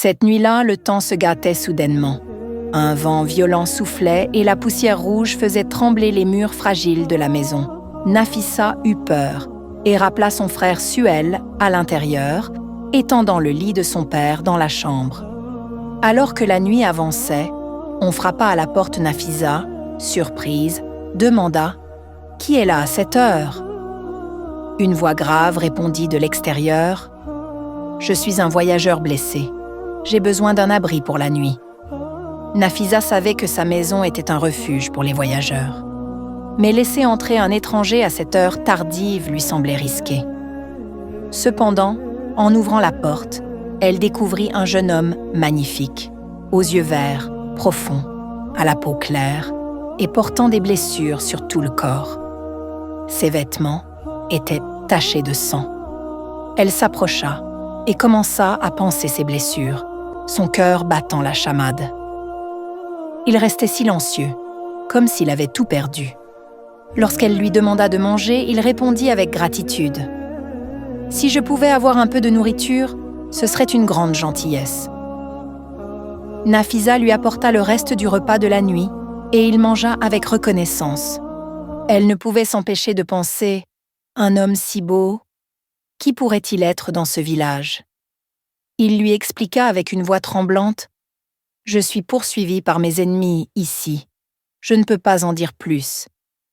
Cette nuit-là, le temps se gâtait soudainement. Un vent violent soufflait et la poussière rouge faisait trembler les murs fragiles de la maison. Nafissa eut peur et rappela son frère Suel à l'intérieur, étendant le lit de son père dans la chambre. Alors que la nuit avançait, on frappa à la porte. Nafissa, surprise, demanda « Qui est là à cette heure ?» Une voix grave répondit de l'extérieur « Je suis un voyageur blessé. J'ai besoin d'un abri pour la nuit. » Nafissa savait que sa maison était un refuge pour les voyageurs. Mais laisser entrer un étranger à cette heure tardive lui semblait risqué. Cependant, en ouvrant la porte, elle découvrit un jeune homme magnifique, aux yeux verts, profonds, à la peau claire et portant des blessures sur tout le corps. Ses vêtements étaient tachés de sang. Elle s'approcha et commença à panser ses blessures, son cœur battant la chamade. Il restait silencieux, comme s'il avait tout perdu. Lorsqu'elle lui demanda de manger, il répondit avec gratitude. « Si je pouvais avoir un peu de nourriture, ce serait une grande gentillesse. » Nafissa lui apporta le reste du repas de la nuit et il mangea avec reconnaissance. Elle ne pouvait s'empêcher de penser « Un homme si beau, qui pourrait-il être dans ce village ?» Il lui expliqua avec une voix tremblante « Je suis poursuivi par mes ennemis ici. Je ne peux pas en dire plus,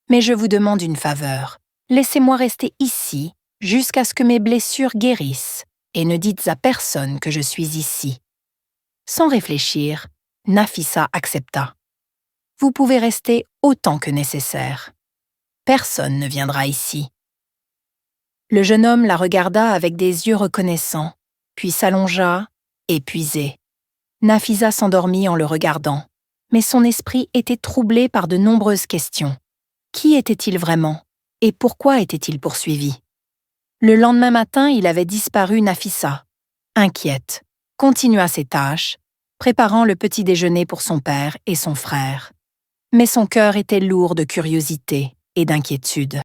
mais je vous demande une faveur. Laissez-moi rester ici jusqu'à ce que mes blessures guérissent et ne dites à personne que je suis ici. » Sans réfléchir, Nafissa accepta. « Vous pouvez rester autant que nécessaire. Personne ne viendra ici. » Le jeune homme la regarda avec des yeux reconnaissants, puis s'allongea, épuisé. Nafissa s'endormit en le regardant, mais son esprit était troublé par de nombreuses questions. Qui était-il vraiment et pourquoi était-il poursuivi? Le lendemain matin, il avait disparu. Nafissa, inquiète, continua ses tâches, préparant le petit déjeuner pour son père et son frère. Mais son cœur était lourd de curiosité et d'inquiétude.